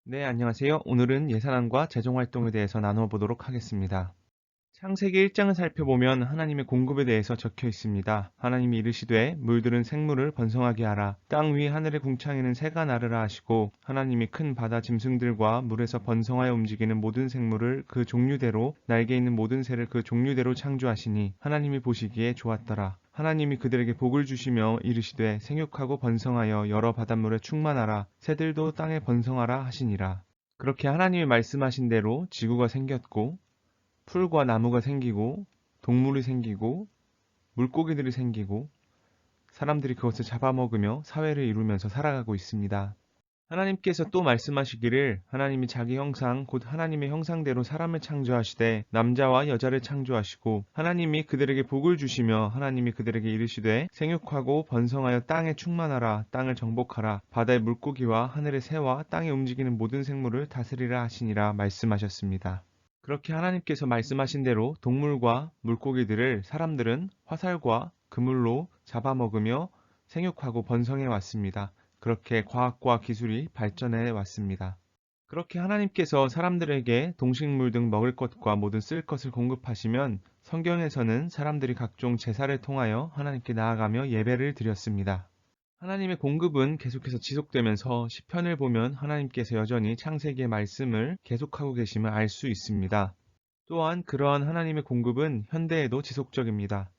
네, 안녕하세요. 오늘은 예산안과 재정활동에 대해서 나눠보도록 하겠습니다. 창세기 1장을 살펴보면 하나님의 공급에 대해서 적혀 있습니다. 하나님이 이르시되 물들은 생물을 번성하게 하라. 땅 위 하늘의 궁창에는 새가 나르라 하시고 하나님이 큰 바다 짐승들과 물에서 번성하여 움직이는 모든 생물을 그 종류대로 날개 있는 모든 새를 그 종류대로 창조하시니 하나님이 보시기에 좋았더라. 하나님이 그들에게 복을 주시며 이르시되 생육하고 번성하여 여러 바닷물에 충만하라. 새들도 땅에 번성하라 하시니라. 그렇게 하나님이 말씀하신 대로 지구가 생겼고 풀과 나무가 생기고 동물이 생기고 물고기들이 생기고 사람들이 그것을 잡아먹으며 사회를 이루면서 살아가고 있습니다. 하나님께서 또 말씀하시기를 하나님이 자기 형상 곧 하나님의 형상대로 사람을 창조하시되 남자와 여자를 창조하시고 하나님이 그들에게 복을 주시며 하나님이 그들에게 이르시되 생육하고 번성하여 땅에 충만하라. 땅을 정복하라. 바다의 물고기와 하늘의 새와 땅에 움직이는 모든 생물을 다스리라 하시니라 말씀하셨습니다. 그렇게 하나님께서 말씀하신 대로 동물과 물고기들을 사람들은 화살과 그물로 잡아먹으며 생육하고 번성해 왔습니다. 그렇게 과학과 기술이 발전해 왔습니다. 그렇게 하나님께서 사람들에게 동식물 등 먹을 것과 모든 쓸 것을 공급하시면 성경에서는 사람들이 각종 제사를 통하여 하나님께 나아가며 예배를 드렸습니다. 하나님의 공급은 계속해서 지속되면서 시편을 보면 하나님께서 여전히 창세기의 말씀을 계속하고 계심을 알 수 있습니다. 또한 그러한 하나님의 공급은 현대에도 지속적입니다.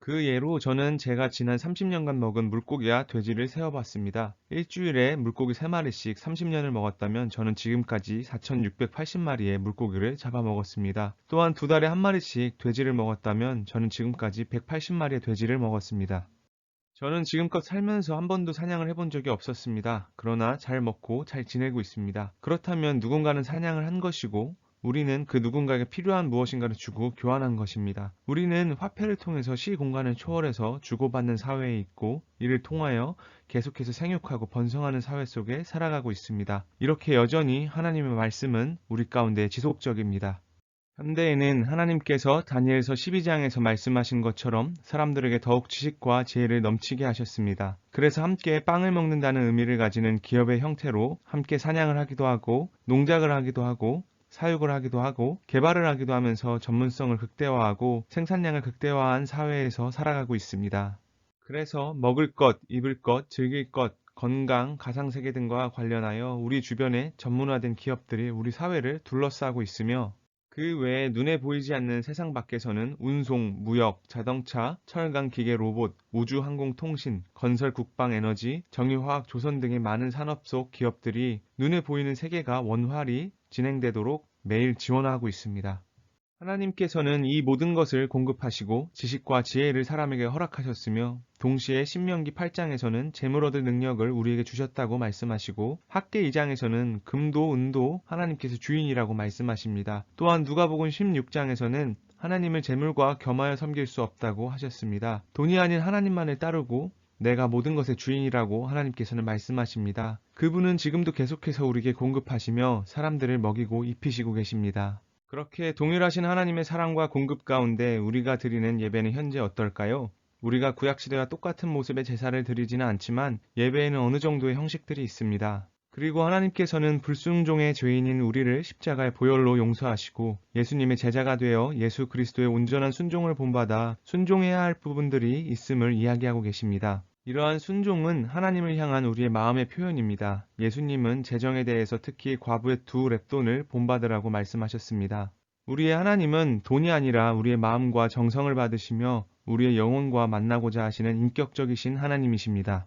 그 예로 저는 제가 지난 30년간 먹은 물고기와 돼지를 세어봤습니다. 일주일에 물고기 3마리씩 30년을 먹었다면 저는 지금까지 4,680마리의 물고기를 잡아먹었습니다. 또한 두 달에 한 마리씩 돼지를 먹었다면 저는 지금까지 180마리의 돼지를 먹었습니다. 저는 지금껏 살면서 한 번도 사냥을 해본 적이 없었습니다. 그러나 잘 먹고 잘 지내고 있습니다. 그렇다면 누군가는 사냥을 한 것이고 우리는 그 누군가에게 필요한 무엇인가를 주고 교환한 것입니다. 우리는 화폐를 통해서 시 공간을 초월해서 주고받는 사회에 있고 이를 통하여 계속해서 생육하고 번성하는 사회 속에 살아가고 있습니다. 이렇게 여전히 하나님의 말씀은 우리 가운데 지속적입니다. 현대에는 하나님께서 다니엘서 12장에서 말씀하신 것처럼 사람들에게 더욱 지식과 지혜를 넘치게 하셨습니다. 그래서 함께 빵을 먹는다는 의미를 가지는 기업의 형태로 함께 사냥을 하기도 하고 농작을 하기도 하고 사육을 하기도 하고 개발을 하기도 하면서 전문성을 극대화하고 생산량을 극대화한 사회에서 살아가고 있습니다. 그래서 먹을 것, 입을 것, 즐길 것, 건강, 가상세계 등과 관련하여 우리 주변에 전문화된 기업들이 우리 사회를 둘러싸고 있으며 그 외에 눈에 보이지 않는 세상 밖에서는 운송, 무역, 자동차, 철강, 기계, 로봇, 우주, 항공, 통신, 건설, 국방, 에너지, 정유화학, 조선 등의 많은 산업 속 기업들이 눈에 보이는 세계가 원활히 진행되도록 매일 지원하고 있습니다. 하나님께서는 이 모든 것을 공급하시고 지식과 지혜를 사람에게 허락하셨으며 동시에 신명기 8장에서는 재물 얻을 능력을 우리에게 주셨다고 말씀하시고 학계 2장에서는 금도 은도 하나님께서 주인이라고 말씀하십니다. 또한 누가복음 16장에서는 하나님을 재물과 겸하여 섬길 수 없다고 하셨습니다. 돈이 아닌 하나님만을 따르고 내가 모든 것의 주인이라고 하나님께서는 말씀하십니다. 그분은 지금도 계속해서 우리에게 공급하시며 사람들을 먹이고 입히시고 계십니다. 그렇게 동일하신 하나님의 사랑과 공급 가운데 우리가 드리는 예배는 현재 어떨까요? 우리가 구약시대와 똑같은 모습의 제사를 드리지는 않지만 예배에는 어느 정도의 형식들이 있습니다. 그리고 하나님께서는 불순종의 죄인인 우리를 십자가의 보혈로 용서하시고 예수님의 제자가 되어 예수 그리스도의 온전한 순종을 본받아 순종해야 할 부분들이 있음을 이야기하고 계십니다. 이러한 순종은 하나님을 향한 우리의 마음의 표현입니다. 예수님은 재정에 대해서 특히 과부의 2 렙돈을 본받으라고 말씀하셨습니다. 우리의 하나님은 돈이 아니라 우리의 마음과 정성을 받으시며 우리의 영혼과 만나고자 하시는 인격적이신 하나님이십니다.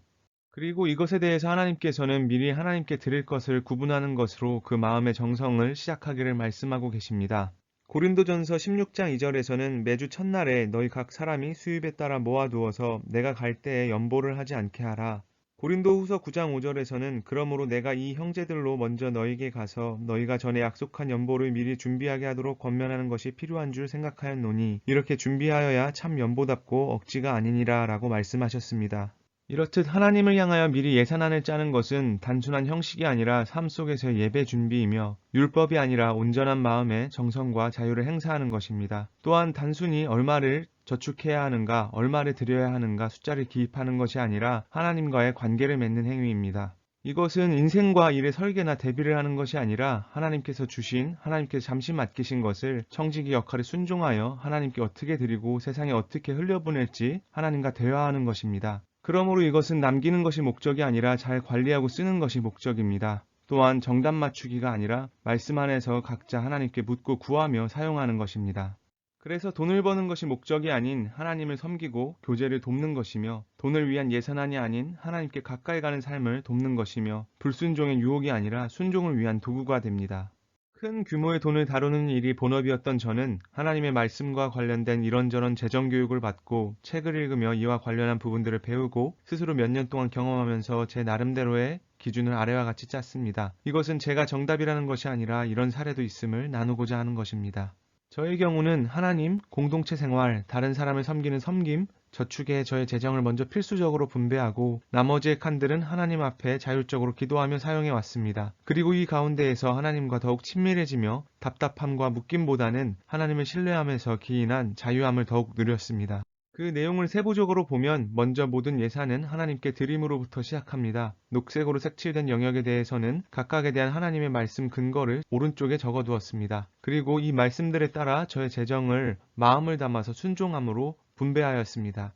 그리고 이것에 대해서 하나님께서는 미리 하나님께 드릴 것을 구분하는 것으로 그 마음의 정성을 시작하기를 말씀하고 계십니다. 고린도전서 16장 2절에서는 매주 첫날에 너희 각 사람이 수입에 따라 모아두어서 내가 갈 때에 연보를 하지 않게 하라. 고린도후서 9장 5절에서는 그러므로 내가 이 형제들로 먼저 너희에게 가서 너희가 전에 약속한 연보를 미리 준비하게 하도록 권면하는 것이 필요한 줄 생각하였노니 이렇게 준비하여야 참 연보답고 억지가 아니니라 라고 말씀하셨습니다. 이렇듯 하나님을 향하여 미리 예산안을 짜는 것은 단순한 형식이 아니라 삶 속에서의 예배 준비이며 율법이 아니라 온전한 마음의 정성과 자유를 행사하는 것입니다. 또한 단순히 얼마를 저축해야 하는가, 얼마를 드려야 하는가 숫자를 기입하는 것이 아니라 하나님과의 관계를 맺는 행위입니다. 이것은 인생과 일의 설계나 대비를 하는 것이 아니라 하나님께서 주신, 하나님께서 잠시 맡기신 것을 청지기 역할에 순종하여 하나님께 어떻게 드리고 세상에 어떻게 흘려보낼지 하나님과 대화하는 것입니다. 그러므로 이것은 남기는 것이 목적이 아니라 잘 관리하고 쓰는 것이 목적입니다. 또한 정답 맞추기가 아니라 말씀 안에서 각자 하나님께 묻고 구하며 사용하는 것입니다. 그래서 돈을 버는 것이 목적이 아닌 하나님을 섬기고 교제를 돕는 것이며 돈을 위한 예산안이 아닌 하나님께 가까이 가는 삶을 돕는 것이며 불순종의 유혹이 아니라 순종을 위한 도구가 됩니다. 큰 규모의 돈을 다루는 일이 본업이었던 저는 하나님의 말씀과 관련된 이런저런 재정 교육을 받고 책을 읽으며 이와 관련한 부분들을 배우고 스스로 몇 년 동안 경험하면서 제 나름대로의 기준을 아래와 같이 짰습니다. 이것은 제가 정답이라는 것이 아니라 이런 사례도 있음을 나누고자 하는 것입니다. 저의 경우는 하나님, 공동체 생활, 다른 사람을 섬기는 섬김, 저축에 저의 재정을 먼저 필수적으로 분배하고 나머지의 칸들은 하나님 앞에 자율적으로 기도하며 사용해 왔습니다. 그리고 이 가운데에서 하나님과 더욱 친밀해지며 답답함과 묶임보다는 하나님을 신뢰하면서 기인한 자유함을 더욱 누렸습니다. 그 내용을 세부적으로 보면 먼저 모든 예산은 하나님께 드림으로부터 시작합니다. 녹색으로 색칠된 영역에 대해서는 각각에 대한 하나님의 말씀 근거를 오른쪽에 적어두었습니다. 그리고 이 말씀들에 따라 저의 재정을 마음을 담아서 순종함으로 분배하였습니다.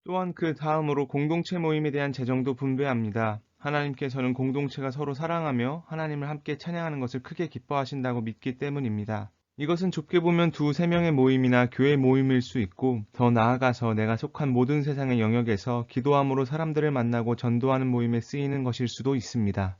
또한 그 다음으로 공동체 모임에 대한 재정도 분배합니다. 하나님께서는 공동체가 서로 사랑하며 하나님을 함께 찬양하는 것을 크게 기뻐하신다고 믿기 때문입니다. 이것은 좁게 보면 두세 명의 모임이나 교회 모임일 수 있고 더 나아가서 내가 속한 모든 세상의 영역에서 기도함으로 사람들을 만나고 전도하는 모임에 쓰이는 것일 수도 있습니다.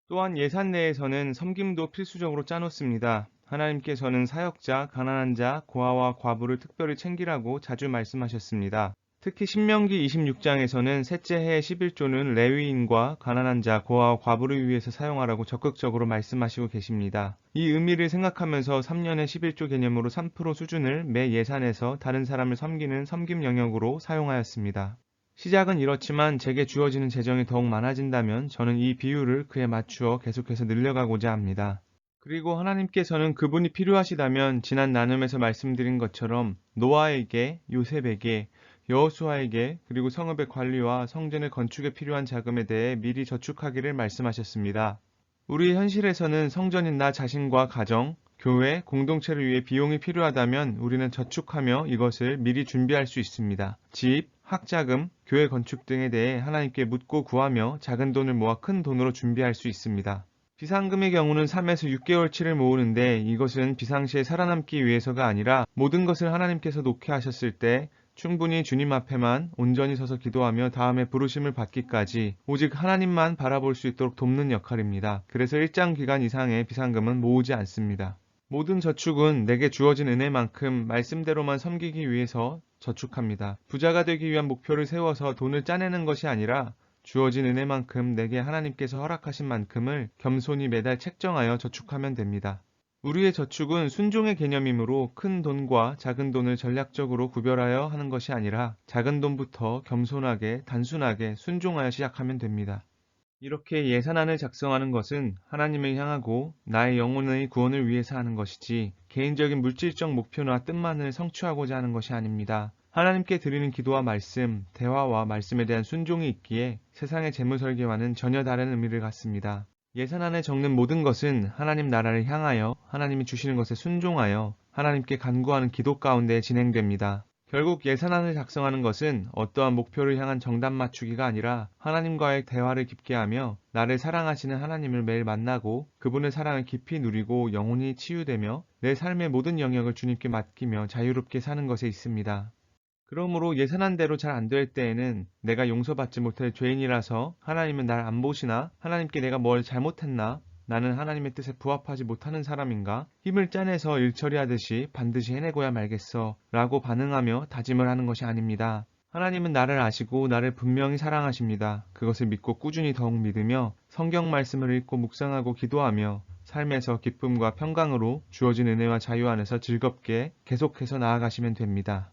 또한 예산 내에서는 섬김도 필수적으로 짜놓습니다. 하나님께서는 사역자, 가난한 자, 고아와 과부를 특별히 챙기라고 자주 말씀하셨습니다. 특히 신명기 26장에서는 셋째 해의 11조는 레위인과 가난한 자, 고아와 과부를 위해서 사용하라고 적극적으로 말씀하시고 계십니다. 이 의미를 생각하면서 3년의 11조 개념으로 3% 수준을 매 예산에서 다른 사람을 섬기는 섬김 영역으로 사용하였습니다. 시작은 이렇지만 제게 주어지는 재정이 더욱 많아진다면 저는 이 비율을 그에 맞추어 계속해서 늘려가고자 합니다. 그리고 하나님께서는 그분이 필요하시다면 지난 나눔에서 말씀드린 것처럼 노아에게, 요셉에게, 여호수아에게 그리고 성읍의 관리와 성전의 건축에 필요한 자금에 대해 미리 저축하기를 말씀하셨습니다. 우리의 현실에서는 성전인 나 자신과 가정, 교회, 공동체를 위해 비용이 필요하다면 우리는 저축하며 이것을 미리 준비할 수 있습니다. 집, 학자금, 교회 건축 등에 대해 하나님께 묻고 구하며 작은 돈을 모아 큰 돈으로 준비할 수 있습니다. 비상금의 경우는 3에서 6개월치를 모으는데 이것은 비상시에 살아남기 위해서가 아니라 모든 것을 하나님께서 놓게 하셨을 때 충분히 주님 앞에만 온전히 서서 기도하며 다음에 부르심을 받기까지 오직 하나님만 바라볼 수 있도록 돕는 역할입니다. 그래서 일정 기간 이상의 비상금은 모으지 않습니다. 모든 저축은 내게 주어진 은혜만큼 말씀대로만 섬기기 위해서 저축합니다. 부자가 되기 위한 목표를 세워서 돈을 짜내는 것이 아니라 주어진 은혜만큼 내게 하나님께서 허락하신 만큼을 겸손히 매달 책정하여 저축하면 됩니다. 우리의 저축은 순종의 개념이므로 큰 돈과 작은 돈을 전략적으로 구별하여 하는 것이 아니라 작은 돈부터 겸손하게 단순하게 순종하여 시작하면 됩니다. 이렇게 예산안을 작성하는 것은 하나님을 향하고 나의 영혼의 구원을 위해서 하는 것이지 개인적인 물질적 목표나 뜻만을 성취하고자 하는 것이 아닙니다. 하나님께 드리는 기도와 말씀, 대화와 말씀에 대한 순종이 있기에 세상의 재무 설계와는 전혀 다른 의미를 갖습니다. 예산안에 적는 모든 것은 하나님 나라를 향하여 하나님이 주시는 것에 순종하여 하나님께 간구하는 기도 가운데 진행됩니다. 결국 예산안을 작성하는 것은 어떠한 목표를 향한 정답 맞추기가 아니라 하나님과의 대화를 깊게 하며 나를 사랑하시는 하나님을 매일 만나고 그분의 사랑을 깊이 누리고 영혼이 치유되며 내 삶의 모든 영역을 주님께 맡기며 자유롭게 사는 것에 있습니다. 그러므로 예산안대로 잘 안 될 때에는 내가 용서받지 못할 죄인이라서 하나님은 날 안 보시나? 하나님께 내가 뭘 잘못했나? 나는 하나님의 뜻에 부합하지 못하는 사람인가? 힘을 짜내서 일 처리하듯이 반드시 해내고야 말겠어 라고 반응하며 다짐을 하는 것이 아닙니다. 하나님은 나를 아시고 나를 분명히 사랑하십니다. 그것을 믿고 꾸준히 더욱 믿으며 성경 말씀을 읽고 묵상하고 기도하며 삶에서 기쁨과 평강으로 주어진 은혜와 자유 안에서 즐겁게 계속해서 나아가시면 됩니다.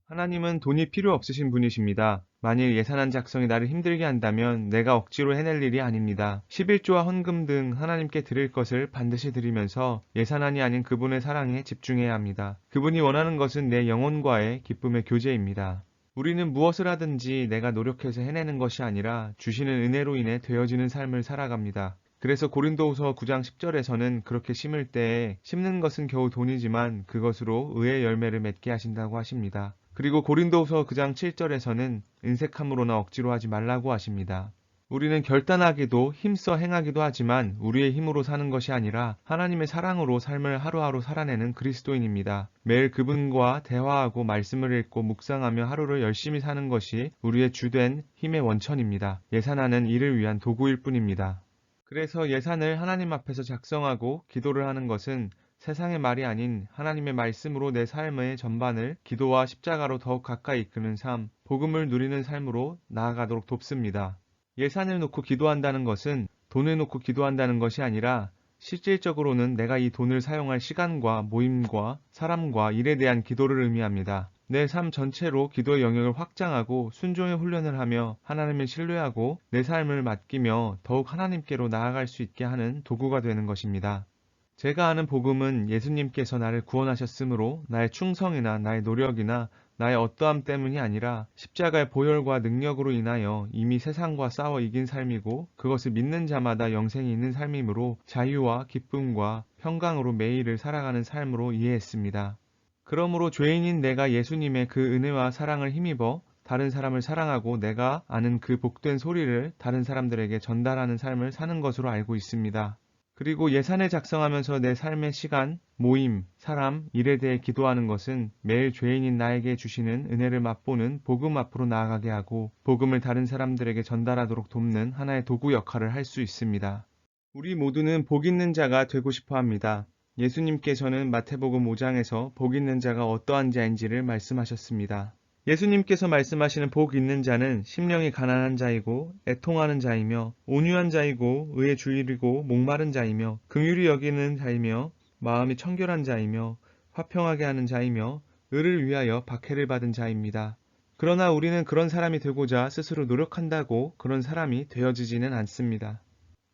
하나님은 돈이 필요 없으신 분이십니다. 만일 예산안 작성이 나를 힘들게 한다면 내가 억지로 해낼 일이 아닙니다. 11조와 헌금 등 하나님께 드릴 것을 반드시 드리면서 예산안이 아닌 그분의 사랑에 집중해야 합니다. 그분이 원하는 것은 내 영혼과의 기쁨의 교제입니다. 우리는 무엇을 하든지 내가 노력해서 해내는 것이 아니라 주시는 은혜로 인해 되어지는 삶을 살아갑니다. 그래서 고린도후서 9장 10절에서는 그렇게 심을 때에 심는 것은 겨우 돈이지만 그것으로 의의 열매를 맺게 하신다고 하십니다. 그리고 고린도후서 9장 7절에서는 은색함으로나 억지로 하지 말라고 하십니다. 우리는 결단하기도 힘써 행하기도 하지만 우리의 힘으로 사는 것이 아니라 하나님의 사랑으로 삶을 하루하루 살아내는 그리스도인입니다. 매일 그분과 대화하고 말씀을 읽고 묵상하며 하루를 열심히 사는 것이 우리의 주된 힘의 원천입니다. 예산하는 이를 위한 도구일 뿐입니다. 그래서 예산을 하나님 앞에서 작성하고 기도를 하는 것은 세상의 말이 아닌 하나님의 말씀으로 내 삶의 전반을 기도와 십자가로 더욱 가까이 이끄는 삶, 복음을 누리는 삶으로 나아가도록 돕습니다. 예산을 놓고 기도한다는 것은 돈을 놓고 기도한다는 것이 아니라 실질적으로는 내가 이 돈을 사용할 시간과 모임과 사람과 일에 대한 기도를 의미합니다. 내 삶 전체로 기도의 영역을 확장하고 순종의 훈련을 하며 하나님을 신뢰하고 내 삶을 맡기며 더욱 하나님께로 나아갈 수 있게 하는 도구가 되는 것입니다. 제가 아는 복음은 예수님께서 나를 구원하셨으므로 나의 충성이나 나의 노력이나 나의 어떠함 때문이 아니라 십자가의 보혈과 능력으로 인하여 이미 세상과 싸워 이긴 삶이고 그것을 믿는 자마다 영생이 있는 삶이므로 자유와 기쁨과 평강으로 매일을 살아가는 삶으로 이해했습니다. 그러므로 죄인인 내가 예수님의 그 은혜와 사랑을 힘입어 다른 사람을 사랑하고 내가 아는 그 복된 소리를 다른 사람들에게 전달하는 삶을 사는 것으로 알고 있습니다. 그리고 예산을 작성하면서 내 삶의 시간, 모임, 사람, 일에 대해 기도하는 것은 매일 죄인인 나에게 주시는 은혜를 맛보는 복음 앞으로 나아가게 하고 복음을 다른 사람들에게 전달하도록 돕는 하나의 도구 역할을 할 수 있습니다. 우리 모두는 복 있는 자가 되고 싶어 합니다. 예수님께서는 마태복음 5장에서 복 있는 자가 어떠한 자인지를 말씀하셨습니다. 예수님께서 말씀하시는 복 있는 자는 심령이 가난한 자이고 애통하는 자이며 온유한 자이고 의에 줄이고 목마른 자이며 긍휼히 여기는 자이며 마음이 청결한 자이며 화평하게 하는 자이며 의를 위하여 박해를 받은 자입니다. 그러나 우리는 그런 사람이 되고자 스스로 노력한다고 그런 사람이 되어지지는 않습니다.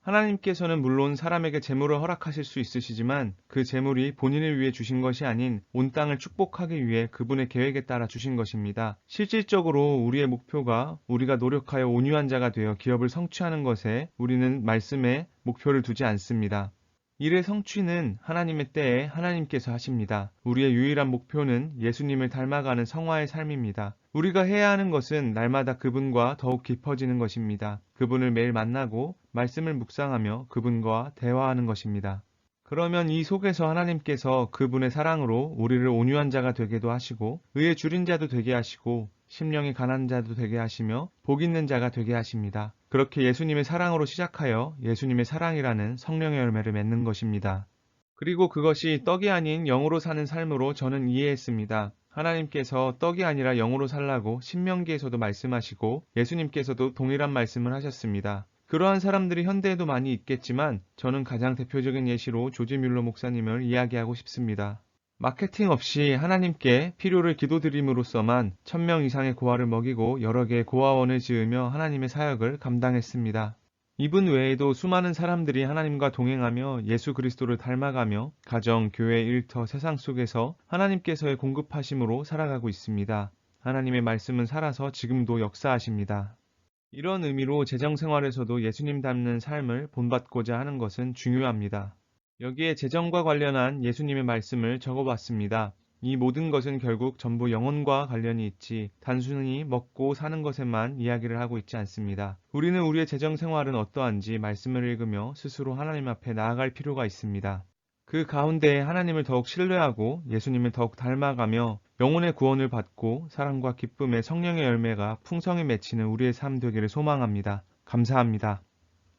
하나님께서는 물론 사람에게 재물을 허락하실 수 있으시지만 그 재물이 본인을 위해 주신 것이 아닌 온 땅을 축복하기 위해 그분의 계획에 따라 주신 것입니다. 실질적으로 우리의 목표가 우리가 노력하여 온유한 자가 되어 기업을 성취하는 것에 우리는 말씀에 목표를 두지 않습니다. 일의 성취는 하나님의 때에 하나님께서 하십니다. 우리의 유일한 목표는 예수님을 닮아가는 성화의 삶입니다. 우리가 해야 하는 것은 날마다 그분과 더욱 깊어지는 것입니다. 그분을 매일 만나고 말씀을 묵상하며 그분과 대화하는 것입니다. 그러면 이 속에서 하나님께서 그분의 사랑으로 우리를 온유한 자가 되게도 하시고 의에 줄인 자도 되게 하시고 심령이 가난한 자도 되게 하시며 복 있는 자가 되게 하십니다. 그렇게 예수님의 사랑으로 시작하여 예수님의 사랑이라는 성령의 열매를 맺는 것입니다. 그리고 그것이 떡이 아닌 영으로 사는 삶으로 저는 이해했습니다. 하나님께서 떡이 아니라 영으로 살라고 신명기에서도 말씀하시고 예수님께서도 동일한 말씀을 하셨습니다. 그러한 사람들이 현대에도 많이 있겠지만 저는 가장 대표적인 예시로 조지 뮬러 목사님을 이야기하고 싶습니다. 마케팅 없이 하나님께 필요를 기도드림으로써만 1000명 이상의 고아를 먹이고 여러 개의 고아원을 지으며 하나님의 사역을 감당했습니다. 이분 외에도 수많은 사람들이 하나님과 동행하며 예수 그리스도를 닮아가며 가정, 교회, 일터, 세상 속에서 하나님께서의 공급하심으로 살아가고 있습니다. 하나님의 말씀은 살아서 지금도 역사하십니다. 이런 의미로 재정생활에서도 예수님 닮는 삶을 본받고자 하는 것은 중요합니다. 여기에 재정과 관련한 예수님의 말씀을 적어봤습니다. 이 모든 것은 결국 전부 영혼과 관련이 있지 단순히 먹고 사는 것에만 이야기를 하고 있지 않습니다. 우리는 우리의 재정 생활은 어떠한지 말씀을 읽으며 스스로 하나님 앞에 나아갈 필요가 있습니다. 그 가운데에 하나님을 더욱 신뢰하고 예수님을 더욱 닮아가며 영혼의 구원을 받고 사랑과 기쁨의 성령의 열매가 풍성히 맺히는 우리의 삶 되기를 소망합니다. 감사합니다.